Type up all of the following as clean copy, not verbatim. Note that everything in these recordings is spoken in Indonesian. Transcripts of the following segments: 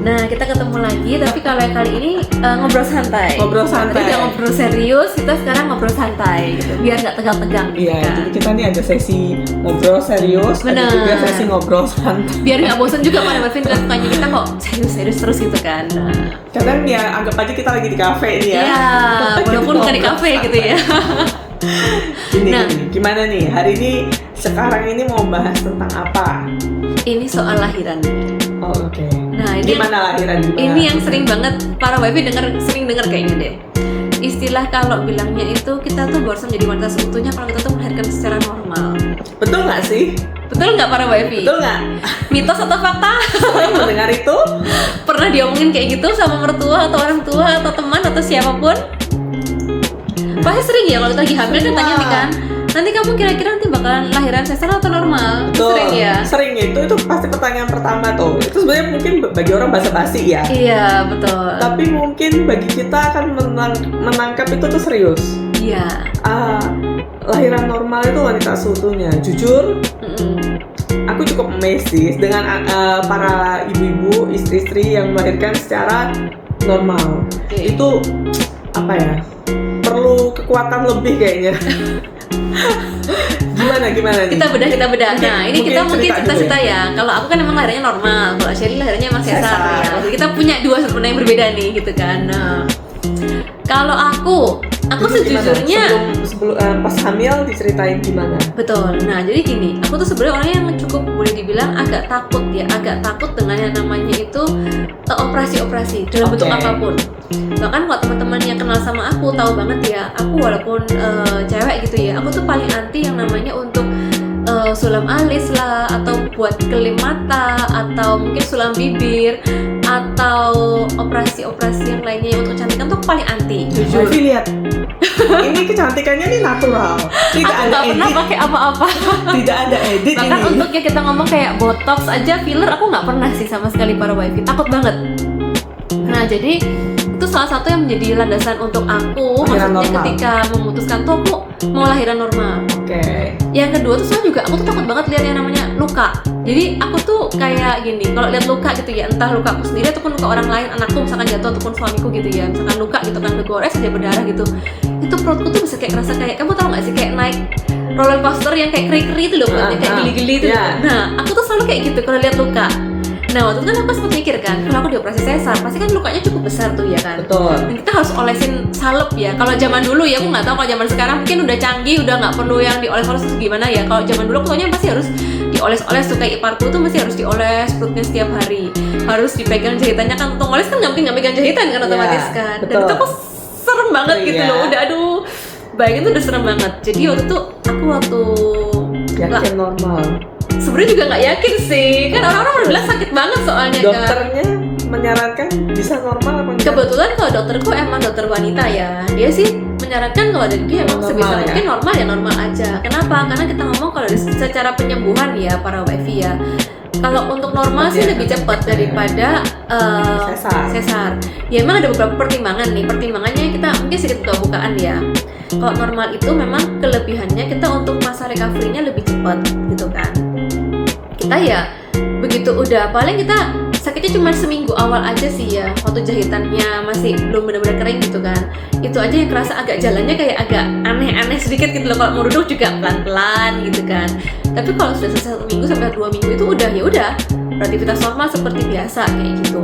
Nah, kita ketemu lagi, tapi kalau yang kali ini ngobrol santai. Ngobrol santai. Jadi ngobrol serius, kita sekarang ngobrol santai gitu, biar nggak tegang-tegang. Iya, kan. jadi kita nih ada sesi ngobrol serius, Bener. ada juga sesi ngobrol santai. Biar nggak bosan juga pada Wavy lihat mukanya kita kok serius-serius terus gitu kan. Nah. Kadang ya anggap aja kita lagi di kafe nih ya. Iya, walaupun bukan di kafe gitu ya. Gini, gimana nih? Hari ini sekarang ini mau bahas tentang apa? Ini soal lahiran. Oh, oke. Nah, ini gimana lahiran? Ini yang sering banget para Wavy sering dengar kayaknya deh. Istilah kalau bilangnya itu kita tuh baru menjadi wanita seutuhnya kalau kita tuh melahirkan secara normal. Betul nggak sih? Betul nggak para Wavy? Betul nggak? Mitos atau fakta? Sering mendengar itu? Pernah diomongin kayak gitu sama mertua atau orang tua atau teman atau siapapun? Pasti sering ya kalau kita lagi hamil kan tanya nih kan, nanti kamu kira-kira nanti bakalan lahiran sesar atau normal? Betul. Sering ya? Sering itu pasti pertanyaan pertama tuh. Itu sebenarnya mungkin bagi orang basa-basi ya. Iya, betul. Tapi mungkin bagi kita akan menangkap itu tuh serius. Iya. Lahiran normal itu wanita seutuhnya. Jujur, aku cukup amazed sih dengan para ibu-ibu, istri-istri yang melahirkan secara normal. Okay. Itu apa ya? Perlu kekuatan lebih kayaknya. Gimana nih? Kita bedah. Nah, ini kita mungkin cerita-cerita ya. Kalau aku kan emang lahirnya normal, kalau Shelly lahirnya emang sesar ya. Jadi kita punya dua sebenarnya yang berbeda nih gitu kan. Nah, kalau aku sejujurnya sebelum pas hamil diceritain gimana? Betul. Nah, jadi gini, aku tuh sebenarnya orang yang cukup boleh dibilang agak takut dengan yang namanya itu operasi dalam bentuk apapun. Bahkan kalau teman-teman yang kenal sama aku tahu banget ya, aku walaupun cewek gitu ya, aku tuh paling anti yang namanya untuk sulam alis lah, atau buat kelip mata, atau mungkin sulam bibir, atau operasi-operasi yang lainnya yang untuk kecantikan tuh paling anti. Jujur. Lihat, ini kecantikannya nih natural. Tidak aku ada nggak edit. pernah pakai apa-apa. Tidak ada edit. Bahkan ini. untuk ya kita ngomong kayak botox aja, filler aku nggak pernah sih sama sekali para Wavy. Takut banget. Nah, jadi itu salah satu yang menjadi landasan untuk aku, lahiran maksudnya normal. ketika memutuskan tuh aku mau lahiran normal. Oke. Yang kedua tuh soalnya juga aku tuh takut banget lihat yang namanya luka. Jadi aku tuh kayak gini, kalau lihat luka gitu ya, entah luka aku sendiri ataupun luka orang lain, anakku misalkan jatuh ataupun suamiku gitu ya, misalkan luka gitu kan, kegores aja berdarah gitu, itu perutku tuh bisa kayak ngerasa kayak, kamu tau gak sih kayak naik roller coaster yang kayak keri-keri itu loh, kayak geli-geli itu. Yeah. Nah, aku tuh selalu kayak gitu kalau lihat luka. Nah, waktu itu kan aku sempat mikir kan, kalau aku dioperasi sesar, pasti kan lukanya cukup besar tuh ya kan. Betul. Dan kita harus olesin salep ya. Kalau zaman dulu ya, aku nggak tahu kalau zaman sekarang mungkin udah canggih, udah nggak perlu yang dioles-oles itu gimana ya. Kalau zaman dulu aku taunya pasti harus dioles-oles tuh, kayak iparku tuh masih harus dioles perutnya setiap hari. Harus dipegang jahitannya kan, untuk ngoles kan nggak mungkin nggak pegang jahitan kan otomatis kan. Dan betul. itu aku serem banget gitu loh. Udah aduh, bayangin tuh udah serem banget. Jadi waktu itu aku yakin normal. Sebenarnya juga nggak yakin sih, kan orang-orang udah bilang sakit banget soalnya. Dokternya menyarankan bisa normal apa enggak? Kebetulan kalau dokterku emang dokter wanita ya, dia sih menyarankan kalau dari dia emang sebisa mungkin normal ya normal aja. Kenapa? Karena kita ngomong kalau secara penyembuhan ya para Wavy ya, kalau untuk normal sih lebih cepat daripada sesar. Ya emang ada beberapa pertimbangan nih. Pertimbangannya kita mungkin sedikit buka-bukaan ya. Kalau normal itu memang kelebihannya kita untuk masa recovery-nya lebih cepat gitu kan. Kita ya begitu udah, paling kita sakitnya cuma seminggu awal aja sih ya, waktu jahitannya masih belum benar-benar kering gitu kan. Itu aja yang kerasa agak jalannya kayak agak aneh-aneh sedikit gitu loh. Kalau mau duduk juga pelan-pelan gitu kan. Tapi kalau sudah selesai 1 minggu sampai 2 minggu itu udah ya udah beraktivitas normal seperti biasa kayak gitu.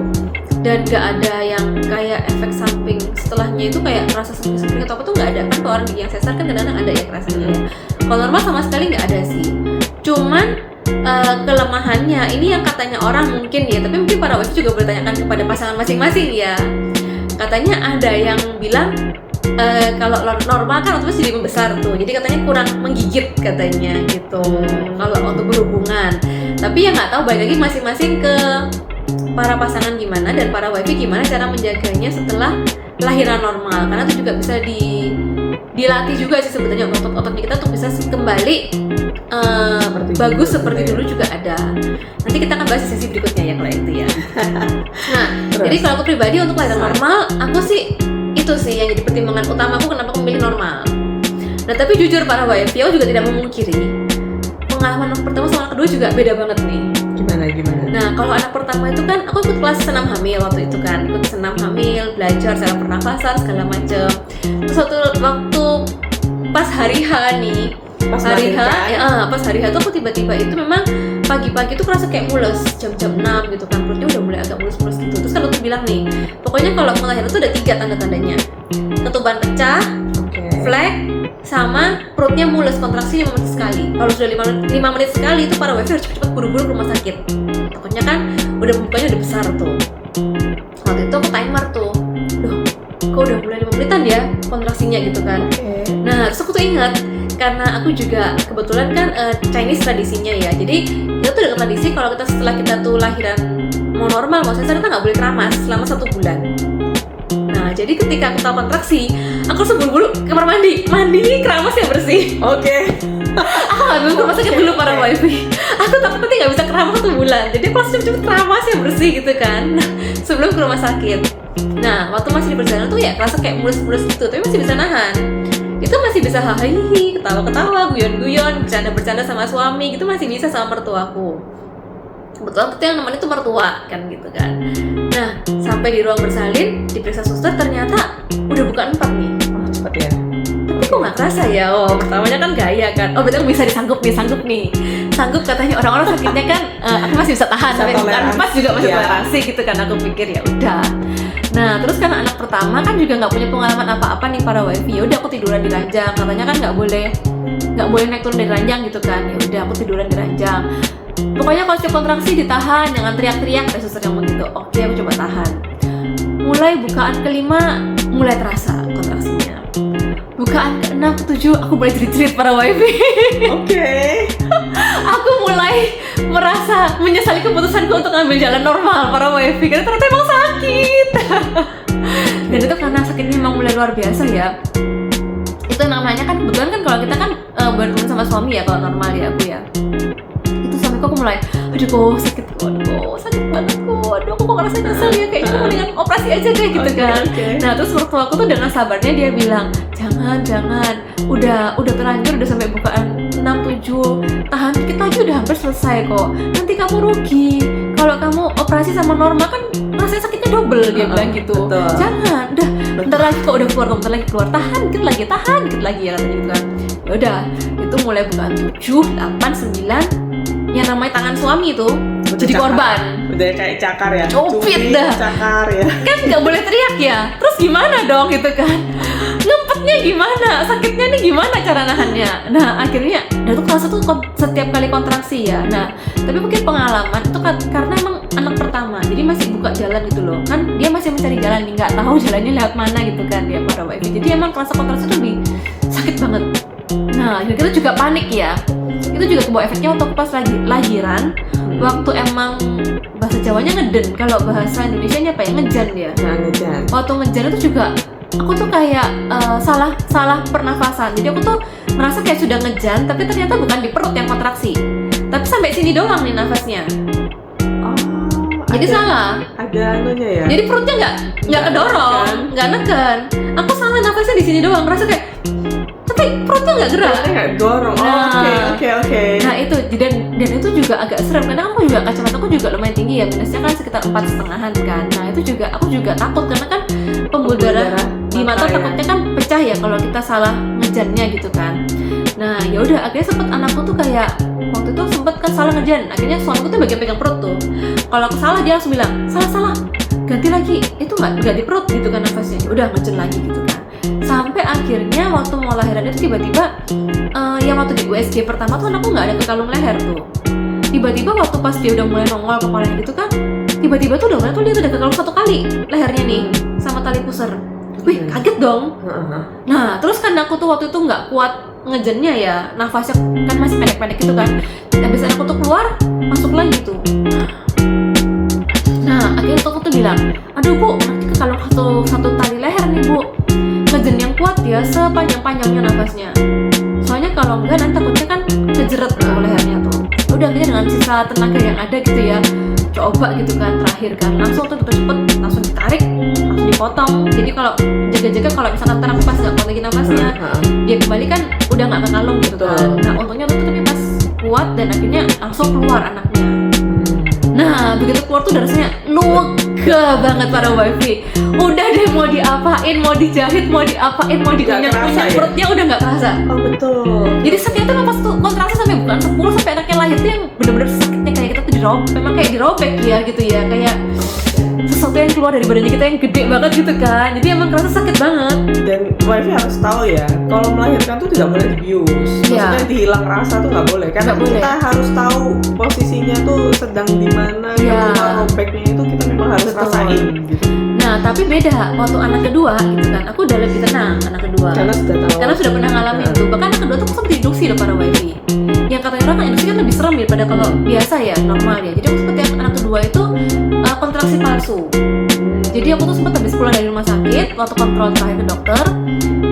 Dan gak ada yang kayak efek samping setelahnya itu kayak rasa sakit-sakit atau apa tuh gak ada. Kan kalau orang yang sesar kan kadang-kadang ada ya rasanya ya. Kalau normal sama sekali gak ada sih. Cuman kelemahannya ini yang katanya orang mungkin ya, tapi mungkin para Wavy juga boleh tanyakan kepada pasangan masing-masing ya. Katanya ada yang bilang kalau normal kan otomatis jadi membesar tuh, jadi katanya kurang menggigit katanya gitu kalau untuk berhubungan. Tapi ya nggak tahu, balik lagi masing-masing ke para pasangan gimana dan para Wavy gimana cara menjaganya setelah lahiran normal, karena itu juga bisa dilatih juga sih sebetulnya otot-ototnya kita untuk bisa kembali bagus seperti dulu juga ada. Nanti kita akan bahas di sesi berikutnya ya kalau itu ya. Nah, jadi kalau aku pribadi untuk lahiran normal, aku sih itu sih yang jadi pertimbangan utama aku kenapa aku memilih normal. Nah, tapi jujur para Wavy, aku juga tidak memungkiri pengalaman pertama sama kedua juga beda banget nih. Gimana? Nah, kalau anak pertama itu kan aku ikut kelas senam hamil waktu itu kan, ikut senam hamil, belajar cara pernafasan segala macem. Terus waktu pas hari H nih, Pas hari H, melahirkan. pas hari H tuh aku tiba-tiba itu memang pagi-pagi tuh kerasa kayak mules jam-jam 6 gitu kan, perutnya udah mulai agak mulus-mulus gitu. Terus kan dokter bilang nih, pokoknya kalau melahirkan tuh ada 3 tanda-tandanya, ketuban pecah, flek, sama perutnya mulus, kontraksi 5 menit sekali. Kalau sudah 5 menit sekali itu para wifi harus cepet-cepet buru-buru ke rumah sakit. Takutnya kan mukanya udah besar tuh. Waktu itu aku timer tuh, kok udah mulai 5 menitan ya kontraksinya gitu kan. Nah, terus aku tuh ingat karena aku juga kebetulan kan Chinese tradisinya ya. Jadi kita tuh dengan tradisi kalau setelah kita tuh lahiran mau normal, maksudnya kita nggak boleh keramas selama 1 bulan. Nah, jadi ketika aku tahu kontraksi, aku langsung buru-buru kamar mandi keramas yang bersih. Aku nggak bilang ke rumah sakit dulu para wifi. Aku takut nanti nggak bisa keramas 1 bulan. Jadi aku langsung cepet keramas yang bersih gitu kan. Sebelum ke rumah sakit. Nah, waktu masih di perjalanan tuh ya kerasa kayak mulus-mulus gitu, tapi masih bisa nahan. Itu masih bisa hahihi, ketawa-ketawa, guyon-guyon, bercanda-bercanda sama suami gitu, masih bisa sama mertuaku. Kebetulan itu yang nemenin itu mertua kan gitu kan. Nah, sampai di ruang bersalin, diperiksa suster ternyata udah bukan 4 nih. Cepet ya. Tapi kok nggak kerasa ya? Pertamanya kan gaya kan. Berarti aku bisa sanggup nih. Sanggup katanya orang-orang sakitnya kan, aku masih bisa tahan sampai bukan 4 juga masih toleransi gitu kan. Aku pikir ya udah. Nah, terus kan anak pertama kan juga nggak punya pengalaman apa-apa nih para wifi. Ya udah aku tiduran di ranjang. Katanya kan nggak boleh naik turun dari ranjang gitu kan. Ya udah aku tiduran di ranjang. Pokoknya kalau setiap kontraksi ditahan, jangan teriak-teriak. Ada suster yang begitu. Oke, aku coba tahan. Mulai bukaan ke-5 mulai terasa kontraksinya. Bukaan ke-6, ke-7 aku mulai jerit-jerit para wifi. Aku mulai merasa menyesali keputusanku untuk ngambil jalan normal para wifi karena ternyata emang sakit. Dan itu karena sakitnya memang mulai luar biasa ya. Itu namanya kan kebetulan kan kalau kita kan berteman sama suami ya kalau normal ya aku ya. Itu suamiku aku mulai, aduh sakit banget aku kok ngerasa nyesel ya kayaknya aku mendingan operasi aja deh gitu kan. Nah terus mertua aku tuh dengan sabarnya dia bilang, jangan udah terlanjur udah sampai bukaan 6-7, tahan dikit lagi udah hampir selesai kok, nanti kamu rugi kalau kamu operasi sama normal kan rasanya sakitnya double dia bilang gitu. Jangan, udah bentar lagi kok udah keluar, tahan dikit lagi ya katanya gitu kan. Ya udah itu mulai bukaan 7, 8, 9 yang namanya tangan suami itu jadi korban. Udah kayak cakar ya. Cupit dah. Cakar ya. Kan nggak boleh teriak ya. Terus gimana dong gitu kan? Ngempetnya gimana? Sakitnya nih gimana cara nahannya? Nah akhirnya, itu kerasa tuh setiap kali kontraksi ya. Nah tapi mungkin pengalaman itu karena emang anak pertama, jadi masih buka jalan gitu loh. Kan dia masih mencari jalan, nggak tahu jalannya lewat mana gitu kan dia para wifi. Jadi emang kerasa kontraksi tuh lebih sakit banget. Nah kita juga panik ya. Itu juga kebawa efeknya waktu pas lagi lahiran. Waktu emang bahasa Jawanya ngeden, kalau bahasa Indonesianya apa ya, ngejan ya. Ngejan. Waktu ngejan itu juga aku tuh kayak salah pernafasan. Jadi aku tuh merasa kayak sudah ngejan, tapi ternyata bukan di perut yang kontraksi, tapi sampai sini doang nih nafasnya. Jadi salah. Ada anunya ya. Jadi perutnya nggak kedorong, nggak neken. Aku salah nafasnya di sini doang, merasa kayak tapi perutnya nggak gerak. Nggak dorong. Oke. Nah itu dan itu juga agak serem karena aku juga kacamataku juga lumayan tinggi ya, minusnya kan sekitar 4,5 kan. Nah itu juga aku juga takut karena kan pembuluh darah di mata takutnya kan pecah ya kalau kita salah ngejannya gitu kan. Nah ya udah akhirnya sempet anakku tuh kayak waktu itu sempet kan salah ngejan. Akhirnya suamiku tuh bagian pegang perut tuh. Kalau aku salah dia langsung bilang salah ganti lagi, itu nggak di perut gitu kan nafasnya. Udah ngejan lagi gitu kan. Sampai akhirnya waktu mau lahiran itu tiba-tiba yang waktu di USG pertama tuh anakku nggak ada kekalung leher tuh. Tiba-tiba waktu pas dia udah mulai nongol kepalanya gitu kan, tiba-tiba tuh udah mulai tuh dia tuh udah kekalung 1 kali lehernya nih sama tali pusar. Wih kaget dong. Nah terus kan aku tuh waktu itu nggak kuat ngejennya ya, nafasnya kan masih pendek-pendek gitu kan. Habis aku tuh keluar masuk lagi tuh. Nah akhirnya aku tuh bilang, aduh bu nanti kekalung satu tali leher nih bu, ngejen yang kuat ya sepanjang-panjangnya nafasnya. Soalnya kalau enggak nanti takutnya kan kejeret tuh lehernya tuh. Udah akhirnya dengan sisa tenaga yang ada gitu ya, coba gitu kan terakhir kan langsung tuh cepet langsung ditarik, langsung dipotong. Jadi kalau jaga-jaga kalau misalkan ntar pas nggak kuat lagi nafasnya, dia kembali kan udah nggak kekalung gitu kan. Nah untungnya tuh tapi pas kuat dan akhirnya langsung keluar anaknya. Nah, begitu keluar tuh udah rasanya nuga banget para wifi. Udah deh mau diapain, mau dijahit, mau diapain, mau dikunyah-kunyah, perutnya udah nggak kerasa. Oh betul. Jadi sakitnya tuh pas tuh kontraksi sampai bukan 10 sampai anaknya lahir tuh yang bener-bener sakitnya kayak kita tuh dirobek, memang kayak dirobek ya gitu ya, kayak sesuatu yang keluar dari badannya kita yang gede banget gitu kan. Jadi emang kerasa sakit banget. Dan wifi harus tahu ya, kalau melahirkan tuh tidak boleh dibius. Maksudnya dihilang rasa tuh nggak boleh, karena kita harus tahu posisinya tuh sedang di mana, keluar robeknya itu kita memang harus rasain gitu. Nah, tapi beda waktu anak kedua gitu kan. Aku udah lebih tenang anak kedua. Karena sudah pernah ngalamin tuh. Bahkan anak kedua tuh sempat induksi loh para wifi. Yang katanya orang induksi kan lebih serem daripada kalau biasa ya, normal ya. Jadi aku seperti anak kedua itu kontraksi palsu. Jadi aku tuh sempat habis pulang dari rumah sakit, waktu kontrol terakhir ke dokter,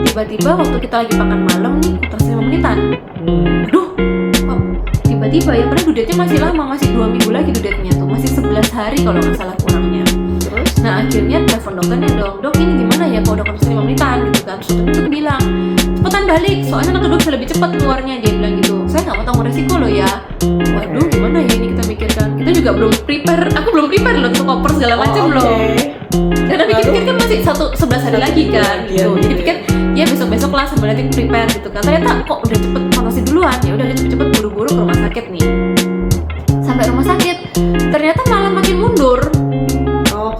tiba-tiba waktu kita lagi makan malam nih, kontraksi 5 menitan. Aduh, kok tiba-tiba ya, padahal dudetnya masih lama, masih 2 minggu lagi dudetnya tuh, masih 11 hari kalau nggak salah kurangnya. Nah akhirnya telepon dokternya, dok ini gimana ya kalau udah kontraksi 5 menitan gitu kan. Terus dokter bilang, cepetan balik, soalnya anak kedua bisa lebih cepat keluarnya, dia bilang gitu. Saya nggak mau tanggung resiko loh ya. Waduh gimana ya ini kita mikirkan, kita juga belum prepare, aku belum prepare loh untuk koper segala macam loh. Karena pikir-pikir kan masih 11 hari lagi kan gitu. Jadi pikir ya besok-besok lah sambil nanti prepare gitu kan. Ternyata kok udah cepet kontraksi duluan, ya udah cepet-cepet buru-buru ke rumah sakit nih. Sampai rumah sakit ternyata malah makin mundur.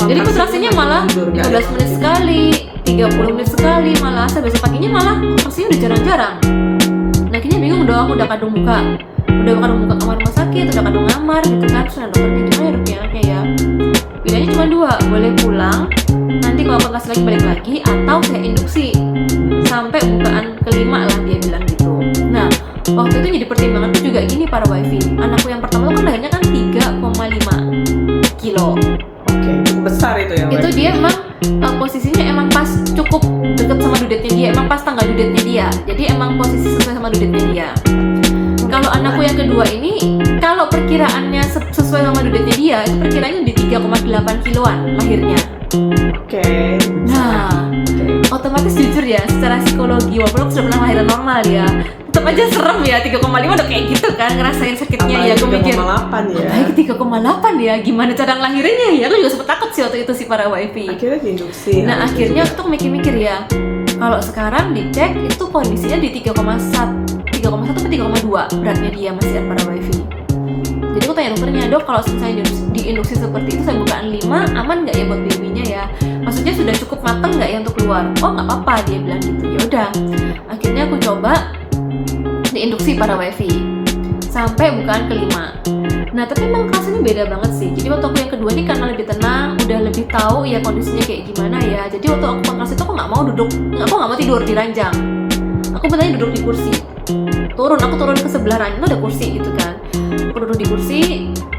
Jadi kontraksinya malah 15 menit sekali, 30 menit sekali, malah sampai besok paginya malah kontraksinya udah jarang-jarang. Nah akhirnya bingung dong, udah kadung buka kamar rumah sakit, udah kadung ngamar gitu kan. Terus dokternya gimana ya dok ya anaknya ya, pilihannya cuma 2, boleh pulang nanti kalau kontraksi lagi balik lagi, atau saya induksi sampai bukaan kelima lah, dia bilang gitu. Nah waktu itu jadi pertimbangan tuh juga gini para wifi, anakku yang pertama tuh kan lahirnya kan 3,5 kilo. Oke, besar itu ya. Itu dia emang posisinya emang pas cukup deket sama dudetnya dia, emang pas tanggal dudetnya dia. Jadi emang posisi sesuai sama dudetnya dia. Kalau anakku yang kedua ini, kalau perkiraannya sesuai sama dudetnya dia, itu perkiraannya di 3,8 kiloan lahirnya. Oke. Nah, otomatis jujur ya, secara psikologi walaupun aku sudah pernah lahiran normal ya, tetap aja serem ya, 3,5 udah kayak gitu kan, ngerasain sakitnya. Apalagi ya, aku mikir 3,8 ya. apalagi 3,8 ya, gimana cara ngelahirinnya ya, aku juga sempet takut sih waktu itu sih para wifi. Akhirnya diinduksi. Nah akhirnya aku tuh mikir-mikir ya, kalau sekarang dicek itu kondisinya di 3,1 atau 3,2 beratnya dia masih para wifi. Jadi aku tanya dokternya, dok kalau misalnya diinduksi seperti itu saya bukaan 5, aman nggak ya buat babynya ya? Maksudnya sudah cukup matang nggak ya untuk keluar? Oh nggak apa-apa, dia bilang gitu. Ya udah, akhirnya aku coba diinduksi para wifi sampai bukaan ke-5. Nah tapi memang rasanya beda banget sih. Jadi waktu aku yang kedua ini karena lebih tenang, udah lebih tahu ya kondisinya kayak gimana ya. Jadi waktu aku kontraksi itu aku nggak mau duduk, aku nggak mau tidur di ranjang. Aku benernya duduk di kursi. Aku turun ke sebelah ranjang, ada kursi gitu kan. Aku duduk di kursi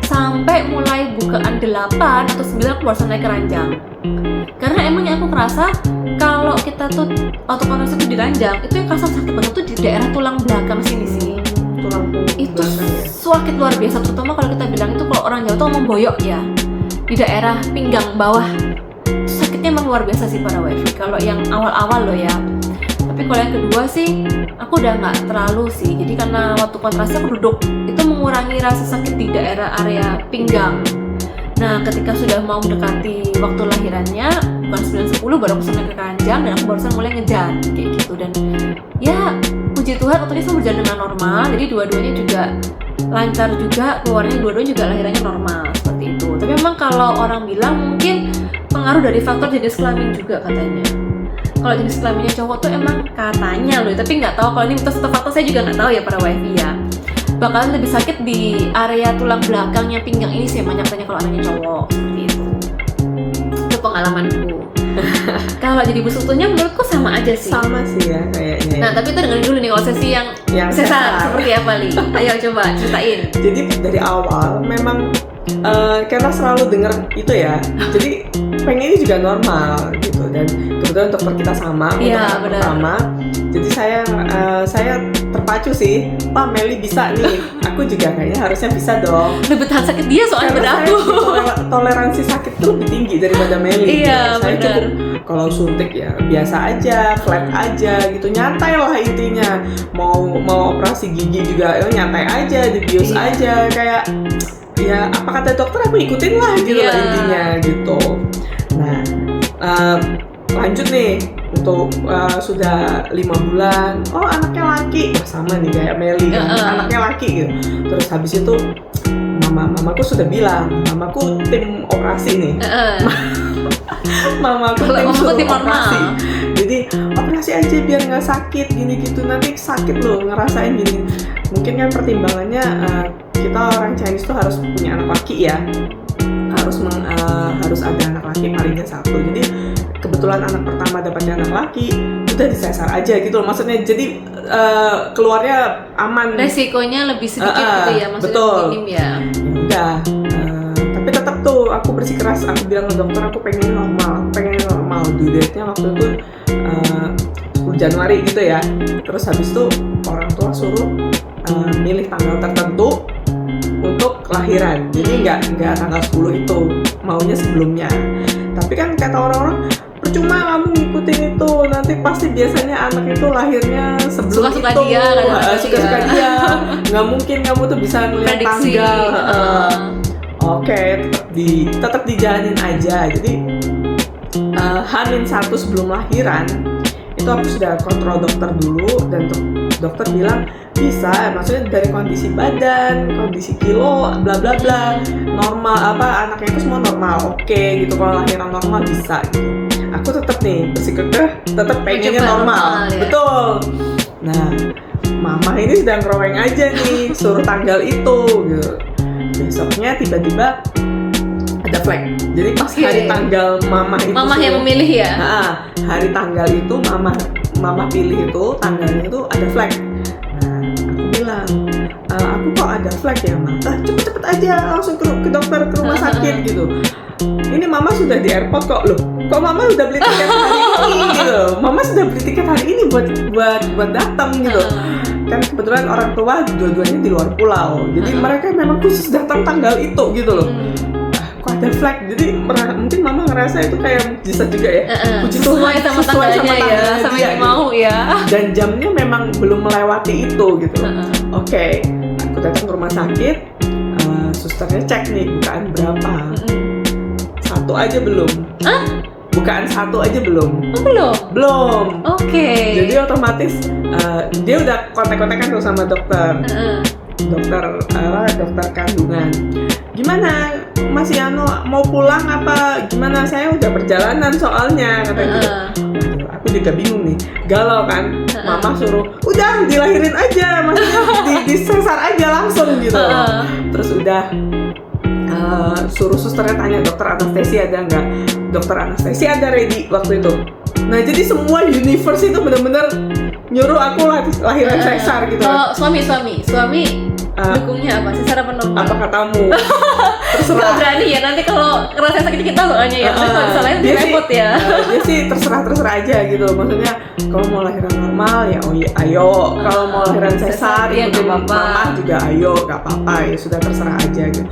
sampai mulai bukaan 8 atau 9 aku baru naik ke ranjang. Karena emang yang aku kerasa kalau kita tuh waktu kontraksi itu di ranjang, itu yang kerasa sakit banget tuh di daerah tulang belakang sini sih. Itu sakit luar biasa, terutama kalau kita bilang itu kalau orang Jawa tuh ngomong boyok ya, di daerah pinggang bawah. Itu sakitnya emang luar biasa sih para wifi. Kalau yang awal-awal loh ya. Tapi kalau yang kedua sih aku udah nggak terlalu sih. Jadi karena waktu kontraksi aku duduk, itu mengurangi rasa sakit di daerah area pinggang. Nah ketika sudah mau mendekati waktu lahirannya, bukan 9-10 baru aku naik ke ranjang dan aku barusan mulai ngejan kayak gitu. Dan ya puji Tuhan waktu itu berjalan dengan normal. Jadi dua-duanya juga lancar juga, keluarnya dua-duanya juga lahirannya normal seperti itu. Tapi memang kalau orang bilang mungkin pengaruh dari faktor jenis kelamin juga katanya. Kalau jenis kelaminnya cowok tuh emang katanya loh, tapi nggak tahu kalau ini mitos atau fakta, saya juga nggak tahu ya para wifi ya. Bakalan lebih sakit di area tulang belakangnya pinggang ini sih banyak tanya kalau anaknya cowok seperti itu. Itu pengalamanku. Kalau jadi ibu seutuhnya menurutku sama aja sih. Sama sih ya kayaknya. Nah tapi itu dengerin dulu nih kalau sesi yang sesar seperti apa Li? Ayo coba ceritain. Jadi dari awal memang karena selalu dengar itu ya, jadi pengen ini juga normal gitu. Dan kebetulan dokter kita sama untuk anak pertama. Jadi saya terpacu sih, Pak Meli bisa nih, aku juga kayaknya harusnya bisa dong. Lebih tahan sakit dia soalnya pada aku. Toleransi sakit tuh lebih tinggi daripada Meli. Iya, saya cukup kalau suntik ya biasa aja, flat aja gitu, nyantai lah intinya. Mau operasi gigi juga nyantai aja, dibius aja, kayak ya apa kata dokter aku ikutin lah gitu lah intinya gitu. Nah lanjut nih untuk sudah 5 bulan, oh anaknya laki, sama nih kayak Meli kan, anaknya laki gitu. Terus habis itu mamaku sudah bilang, mamaku tim operasi nih. Mamaku tim operasi. Jadi operasi aja biar nggak sakit gini gitu, nanti sakit loh ngerasain gini. Mungkin kan pertimbangannya kita orang Chinese tuh harus punya anak laki ya, harus ada anak laki paling nggak 1. Jadi kebetulan anak pertama dapatnya anak laki, udah disesar aja gitu loh. Maksudnya jadi keluarnya aman. Resikonya lebih sedikit gitu ya, maksudnya betul. minim ya. Udah, tapi tetap tuh aku bersikeras, aku bilang ke dokter aku pengen normal. Due date-nya waktu itu 10 Januari gitu ya. Terus habis itu orang tua suruh milih tanggal tertentu untuk kelahiran. Jadi nggak tanggal 10 itu, maunya sebelumnya. Tapi kan kata orang-orang percuma kamu ngikutin itu, nanti pasti biasanya anak itu lahirnya sebelum suka-suka itu suka-suka dia nggak mungkin kamu tuh bisa ngeliat tanggal. Oke, tetap dijalanin aja. Jadi H-1 sebelum lahiran itu aku sudah kontrol dokter dulu, dan dokter bilang bisa, maksudnya dari kondisi badan, kondisi kilo, bla bla bla, normal, anaknya itu semua normal, oke gitu. Kalau lahiran normal bisa gitu. Aku tetap nih bersikukuh, tetap pengennya normal ya? Betul. Nah, mama ini sedang ngeroweng aja nih, suruh tanggal itu gitu. Besoknya tiba-tiba ada flag. Jadi pas hari tanggal mama itu, mama yang memilih ya. Hari tanggal itu mama pilih itu tanggalnya itu ada flag. Nah, aku bilang, aku kok ada flag ya, Ma? Cepet-cepet aja langsung ke dokter, ke rumah sakit gitu. Ini mama sudah di airport kok, loh. Kok mama udah beli tiket hari ini gitu? Mama sudah beli tiket hari ini buat datang gitu. Kan kebetulan orang tua dua-duanya di luar pulau, jadi mereka memang khusus datang tanggal itu gitu loh. Kok ada flag, jadi mungkin mama ngerasa itu kayak mujizat juga ya. Puji Tuhan, sesuai sama tanggalnya ya, sama yang mau ya. Dan jamnya memang belum melewati itu gitu. Oke, aku datang ke rumah sakit, susternya cek nih bukaan berapa. 1 aja belum. Bukaan 1 aja belum. Oh, belum. Oke. Jadi otomatis dia udah kontak-kontakan tuh sama dokter. Dokter kandungan. Gimana? Masih mau pulang apa? Gimana? Saya udah perjalanan soalnya katanya gitu. Aku juga bingung nih. Galau kan? Mama suruh, udah dilahirin aja, maksudnya disesar aja langsung gitu. Terus udah suruh susternya tanya dokter anestesi ada nggak? Dokter anestesi ada ready waktu itu. Nah jadi semua universe itu benar-benar nyuruh aku lahiran sesar gitu. Suami dukungnya apa? Sesar apa normal? Apa katamu? Terserah. Gak berani ya, nanti kalau ngerasa sakit kita soalnya ya. Tapi kalau misalnya itu repot ya. Dia sih terserah aja gitu. Maksudnya kalau mau lahiran normal ya ayo. Kalau mau lahiran sesar ya nggak apa-apa. Mama juga ayo, nggak apa-apa ya, sudah terserah aja gitu.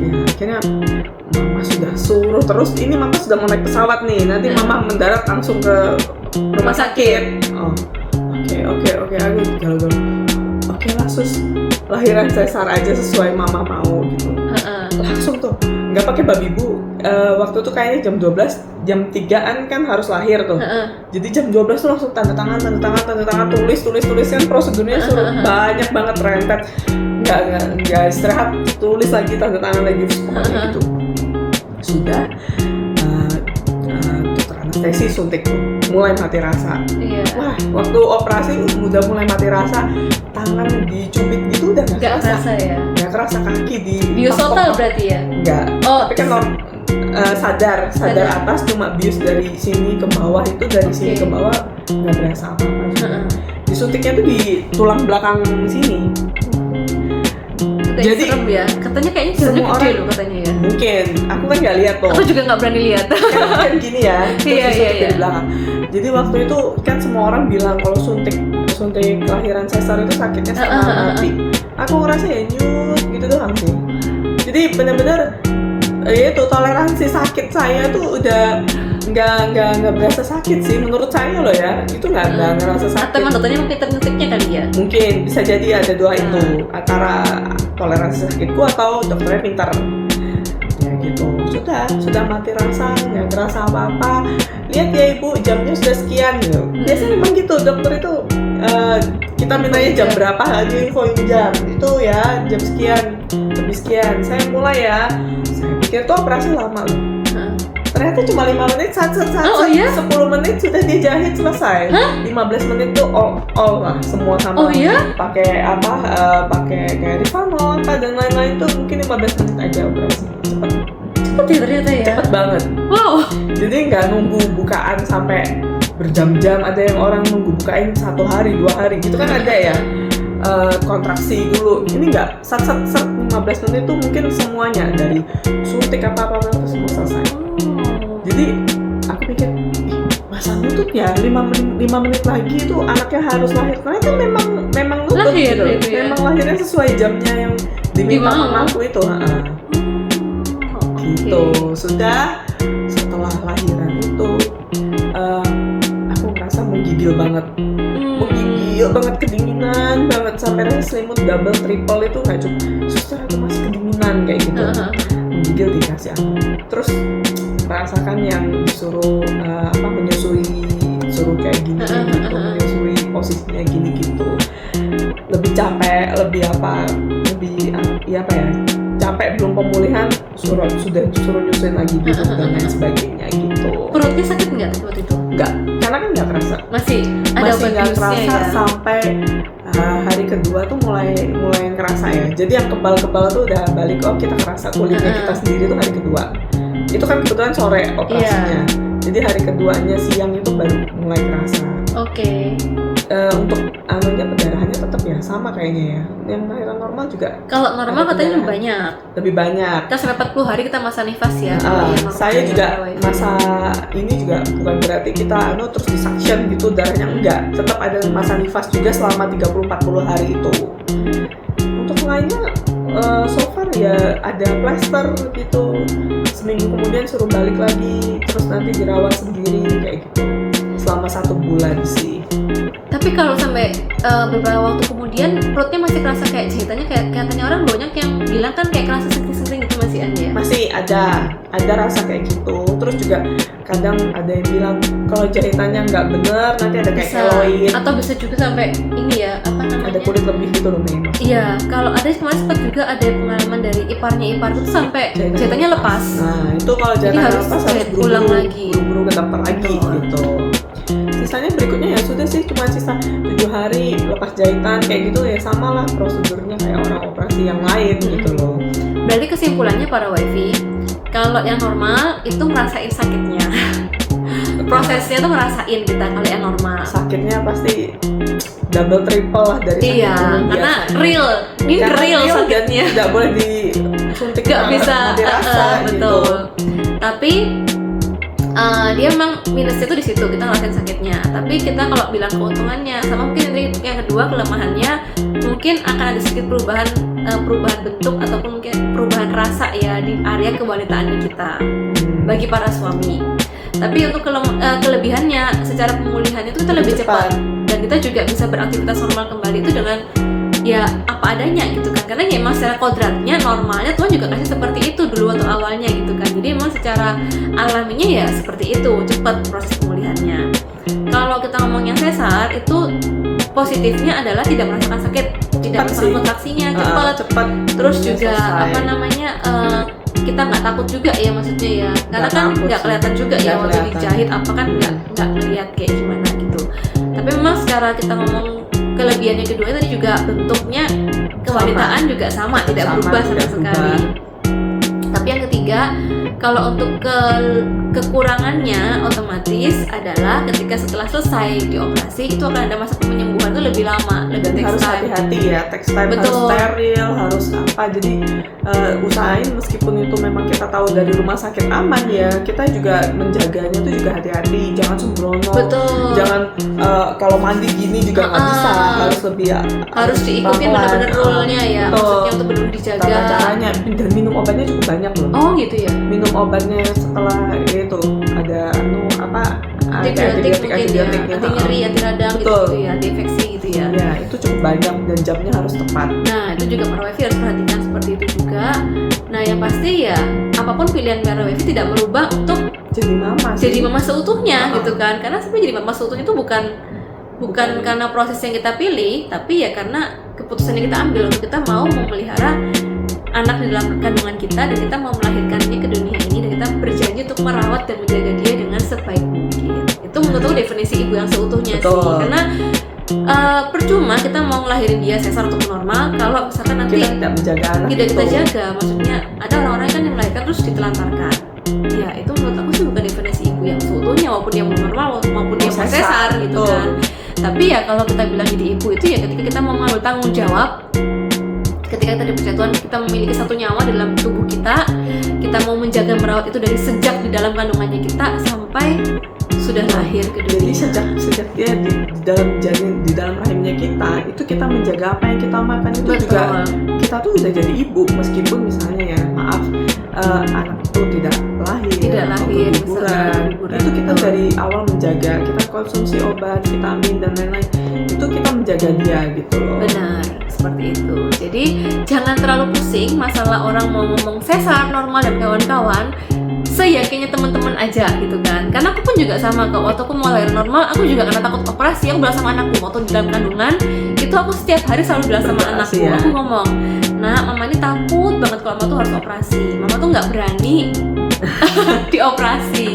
Ya akhirnya mama sudah suruh terus. Ini mama sudah mau naik pesawat nih. Nanti mama mendarat langsung ke rumah sakit. Oke, aku galau. Oke lah sus, lahiran sesar aja sesuai mama mau gitu. Langsung tuh, nggak pakai babi bu. Waktu itu kayaknya jam 12, jam 3-an kan harus lahir tuh. Jadi jam 12 tuh langsung tanda tangan, tulis kan prosedurnya suruh banyak banget rentet. Nggak istirahat, tulis lagi, tanda tangan lagi, pokoknya gitu. Sudah, dokter anestesi suntik tuh, mulai mati rasa. Wah, waktu operasi udah mulai mati rasa, tangan dicubit gitu udah nggak kerasa ya? Nggak kerasa, kaki di bius total berarti ya? Nggak, tapi kan sadar atas, cuma bius dari sini ke bawah itu, dari sini ke bawah nggak berasa apa-apa juga. Disuntiknya tuh di tulang belakang sini. Jadi serem ya, katanya kayaknya semua orang loh katanya ya. Mungkin, aku kan nggak lihat tuh. Aku juga nggak berani lihat. Kan gini ya, iya. Di belakang. Jadi waktu itu kan semua orang bilang kalau suntik kelahiran sesar itu sakitnya setengah mati. Aku ngerasa ya nyut gitu doang sih. Jadi benar-benar itu toleransi sakit saya tuh udah nggak berasa sakit sih menurut saya loh ya, itu nggak ngerasa sakit. Atau emang dokternya mungkin ternyutiknya kali ya? Mungkin bisa jadi ada dua itu, antara toleransi sakitku atau dokternya pintar. Ya gitu, sudah mati rasa, nggak terasa apa-apa. Lihat ya ibu, jamnya sudah sekian gitu. Biasanya memang gitu, dokter itu kita mintanya jam berapa, lagi infoin jam itu ya, jam sekian, lebih sekian. Saya mulai ya, saya pikir tuh operasi lama loh. Ternyata cuma 5 menit, Oh, iya? 10 menit sudah dia jahit selesai. 15 menit tuh all lah semua sama. Oh iya? Pakai apa? Pakai kayak Rivanol apa dan lain-lain tuh mungkin 15 menit aja operasi. Cepet ya ternyata ya? Cepet banget. Wow. Jadi nggak nunggu bukaan sampai berjam-jam. Ada yang orang nunggu bukain 1 hari, 2 hari gitu kan ada ya. Kontraksi dulu. Ini nggak, set 15 menit tuh mungkin semuanya dari suntik apa itu semua selesai. Jadi aku pikir, masa nutut ya 5 menit lagi itu anaknya harus lahir. Ternyata memang nutut Lahir gitu. itu ya? Memang lahirnya sesuai jamnya yang diminta mamaku itu. Gitu. Sudah setelah lahiran itu aku merasa menggigil banget. Menggigil banget, kedinginan banget sampai rasa selimut double triple itu nggak cukup. Suster aku masih kedinginan kayak gitu. Menggigil dikasih aku. Terus merasakan yang disuruh menyusui, suruh kayak gini gitu, menyusui posisinya gini gitu. Lebih capek, lebih apa ya, capek belum pemulihan, sudah disuruh nyusuin lagi gitu dan lain sebagainya gitu. Perutnya sakit nggak waktu itu? Enggak, karena kan nggak kerasa. Masih ada Masih nggak kerasa ya? sampai hari kedua tuh mulai kerasa ya. Jadi yang kebal-kebal tuh udah balik, kita kerasa kulitnya kita sendiri tuh hari kedua. Itu kan kebetulan sore operasinya. Jadi hari keduanya siang itu baru mulai kerasa. Oke. Untuk pendarahannya tetap ya sama kayaknya ya. Yang lahiran normal juga. Kalau normal katanya lebih banyak. Kita sampai 40 hari kita masa nifas ya. Saya juga masa ini juga bukan berarti kita terus disuction gitu darahnya, enggak. Tetap ada masa nifas juga selama 30-40 hari itu. Untuk lainnya so far ya ada plaster gitu. Seminggu kemudian suruh balik lagi, terus nanti dirawat sendiri kayak gitu. Selama 1 bulan sih. Tapi kalau sampai beberapa waktu kemudian perutnya masih kerasa kayak jahitannya, kayak katanya orang banyak yang bilang kan kayak kerasa sering-sering gitu, masih ada ya? Masih ada rasa kayak gitu. Terus juga kadang ada yang bilang kalau jahitannya nggak bener nanti ada kayak keloid. Atau bisa juga sampai ini ya, apa namanya? Ada kulit lebih gitu loh memang. Iya, kalau ada kemarin sempat juga ada pengalaman dari iparku tuh sampai jahitannya lepas. Nah itu kalau jahitannya lepas harus ulang lagi, buru-buru ke dokter lagi gitu. Sisanya berikutnya ya sudah sih, cuma sisa 7 hari lepas jahitan kayak gitu ya, sama lah prosedurnya kayak orang operasi yang lain gitu loh. Berarti kesimpulannya para wifi, kalau yang normal itu ngerasain sakitnya. Prosesnya tuh ngerasain kita kalau yang normal. Sakitnya pasti double triple lah dari sakit. Iya, karena real sakitnya. Tidak boleh disuntik, nggak bisa dirasa betul. Gitu. Tapi dia memang minusnya tuh di situ, kita ngerasain sakitnya. Tapi kita kalau bilang keuntungannya, sama mungkin yang kedua kelemahannya, mungkin akan ada sedikit perubahan bentuk ataupun mungkin perubahan rasa ya di area kewanitaan kita bagi para suami. Tapi untuk kelebihannya secara pemulihan itu kita lebih cepat dan kita juga bisa beraktivitas normal kembali itu dengan ya apa adanya gitu kan, karena ya emang secara kodratnya normalnya Tuhan juga kasih seperti itu dulu waktu awalnya gitu kan. Jadi emang secara alaminya ya seperti itu, cepat proses pemulihannya. Kalau kita ngomongnya sesar itu positifnya adalah tidak merasakan sakit, tidak merasakan kontraksinya, cepat. Terus juga kita nggak takut juga ya, maksudnya ya, karena kan nggak kelihatan juga ya waktu dijahit apa kan nggak ngelihat kayak gimana gitu. Tapi memang secara kita ngomong kelebihannya kedua tadi juga bentuknya kewanitaan juga sama, tidak berubah sama sekali. Tapi yang ketiga Kalau untuk kekurangannya otomatis adalah ketika setelah selesai dioperasi itu akan ada masa penyembuhan tuh lebih lama, lebih Dan takes harus time. hati-hati ya, text time harus Betul. steril, harus apa. Jadi usahain meskipun itu memang kita tahu dari rumah sakit aman ya, kita juga menjaganya tuh juga hati-hati, jangan sembrono. Betul. Jangan kalau mandi gini juga nggak bisa, harus lebih harus diikutin pelan-pelan. benar-benar rule-nya ya, Betul. maksudnya untuk benar dijaga. Tata caranya, dan minum obatnya cukup banyak loh. Oh gitu ya. Minum obatnya setelah itu ada Antibiotik mungkin ya, antibiotiknya. anti nyeri, anti radang Betul. gitu ya, anti infeksi gitu ya. Ya itu cukup banyak dan jamnya harus tepat. Nah itu juga para wifi harus perhatikan seperti itu juga. Nah yang pasti ya apapun pilihan para wifi tidak merubah untuk Jadi mama sih. jadi mama seutuhnya gitu kan, karena sebenarnya jadi mama seutuhnya itu bukan karena proses yang kita pilih, tapi ya karena keputusan yang kita ambil untuk kita mau memelihara anak di dalam kandungan kita dan kita mau melahirkannya ke dunia ini dan kita berjanji untuk merawat dan menjaga dia dengan sebaik mungkin. Itu menurut aku definisi ibu yang seutuhnya Betul. sih, karena percuma kita mau ngelahirin dia sesar untuk normal kalau misalkan nanti Kita tidak menjaga anak tidak kita itu. jaga. Maksudnya ada orang-orang kan yang melahirkan terus ditelantarkan. Ya itu menurut aku sih bukan definisi ibu yang seutuhnya, walaupun dia mau normal maupun dia mau sesar gitu Betul. kan. Tapi ya kalau kita bilang jadi ibu itu ya ketika kita mau mengambil tanggung jawab, ketika kita di persatuan kita memiliki satu nyawa dalam tubuh kita mau menjaga merawat itu dari sejak di dalam kandungannya kita sampai sudah lahir ke Jadi dunia. sejak dia di dalam janin, di dalam rahimnya kita, itu kita menjaga apa yang kita makan itu Betul. juga kita tuh udah jadi ibu, meskipun misalnya ya maaf anak itu tidak lahir Tidak atau lahir, keguguran. misalnya keguguran, Itu kita betul. dari awal menjaga, kita konsumsi obat, vitamin dan lain-lain, itu kita menjaga dia gitu loh. Benar, seperti itu. Jadi jangan terlalu pusing masalah orang mau ngomong sesar, normal dan kawan-kawan. Seyakinnya teman-teman aja gitu kan. Karena aku pun juga sama kok. Waktu aku mau lahir normal, aku juga karena takut operasi, aku bilang sama anakku waktu di dalam kandungan, itu aku setiap hari selalu bilang sama Beroperasi anakku. ya. Aku ngomong, "Nah, mama ini takut banget kalau mama tuh harus operasi. Mama tuh nggak berani dioperasi.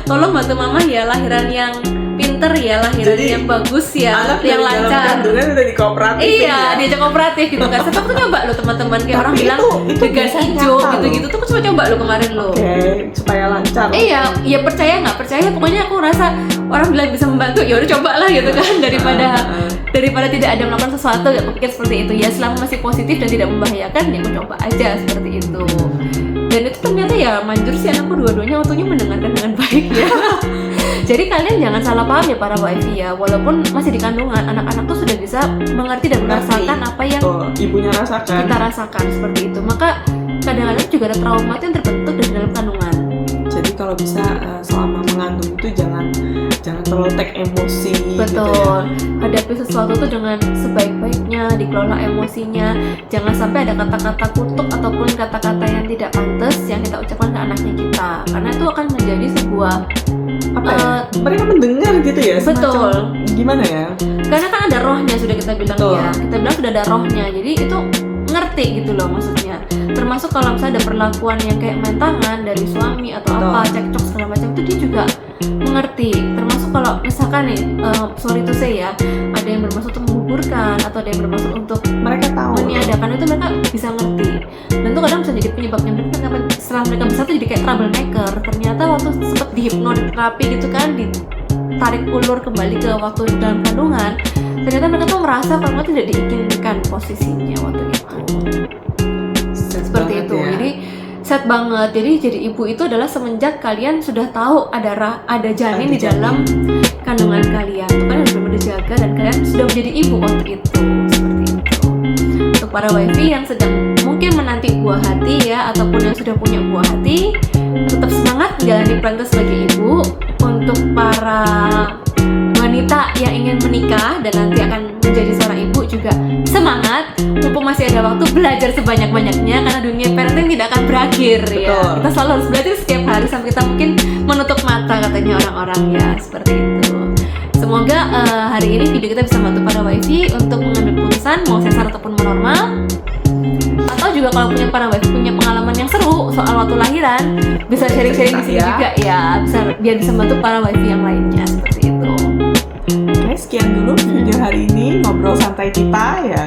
Tolong bantu mama ya lahiran yang pinter ya, lahiran Jadi, yang bagus ya, Anak yang dari dalam lancar." kandungan udah di kooperatif. Iya, ya. diajak kooperatif gitu kan. Sampai aku tuh nyoba lo teman-teman kayak Tapi orang bilang itu degan biasanya hijau nyata gitu-gitu tuh aku cuma coba lo kemarin lo. Oke, supaya lancar. Iya, ya percaya nggak percaya pokoknya aku rasa orang bilang bisa membantu ya udah coba lah gitu kan daripada tidak ada melakukan sesuatu ya aku pikir seperti itu ya, selama masih positif dan tidak membahayakan ya aku coba aja seperti itu. Dan itu ternyata ya manjur sih anakku dua-duanya untungnya mendengarkan dengan baik ya. Jadi kalian jangan salah paham ya para wifi ya, walaupun masih di kandungan anak-anak tuh sudah bisa mengerti dan merasakan apa yang Tuh, ibunya rasakan. kita rasakan seperti itu. Maka kadang-kadang juga ada trauma itu yang terbentuk dari dalam kandungan. Jadi kalau bisa selama mengandung itu jangan terlalu take emosi. Betul. Gitu ya. Hadapi sesuatu tuh dengan sebaik-baiknya, dikelola emosinya. Jangan sampai ada kata-kata kutuk ataupun kata-kata yang tidak pantas yang kita ucapkan ke anaknya kita. Karena itu akan menjadi sebuah Apa ya? Mereka mendengar gitu ya. Betul. semacam gimana ya? karena kan ada rohnya sudah kita bilang Betul. ya. Kita bilang sudah ada rohnya. Jadi itu ngerti gitu loh maksudnya. Termasuk kalau misalnya ada perlakuan yang kayak main tangan dari suami atau Betul. apa, cekcok segala macam itu dia juga mengerti. Termasuk kalau misalkan nih, sorry to say ya, ada yang bermaksud untuk menggugurkan atau ada yang bermaksud untuk Mereka tahu. meniadakan itu mereka bisa ngerti. Dan itu kadang bisa jadi penyebabnya mereka kenapa setelah mereka besar tuh jadi kayak troublemaker. Ternyata waktu sempet di hipnoterapi gitu kan, ditarik ulur kembali ke waktu dalam kandungan, ternyata mereka tuh merasa kalau mereka tidak diinginkan posisinya waktu itu. Seperti itu. Ya. Jadi sad banget. Jadi ibu itu adalah semenjak kalian sudah tahu ada janin di dalam kandungan kalian. Itu kan harus benar-benar dijaga dan kalian sudah menjadi ibu waktu itu. Seperti itu. Untuk para wifi yang sedang mungkin menanti buah hati ya, ataupun yang sudah punya buah hati, tetap semangat menjalani peran sebagai ibu. Untuk para wanita yang ingin menikah dan nanti akan menjadi seorang ibu juga semangat, mumpung masih ada waktu, belajar sebanyak-banyaknya karena dunia parenting tidak akan berakhir. Ya. Betul. Kita selalu harus belajar setiap hari sampai kita mungkin menutup mata katanya orang-orang ya, seperti itu. Semoga hari ini video kita bisa membantu para wifi untuk mengambil keputusan mau sesar ataupun mau normal. Atau juga kalau punya para wifi punya pengalaman yang seru soal waktu lahiran, bisa sharing-sharing di sini Ya. juga ya, biar bisa membantu para wifi yang lainnya seperti itu. Oke, sekian dulu video hari ini ngobrol santai kita ya.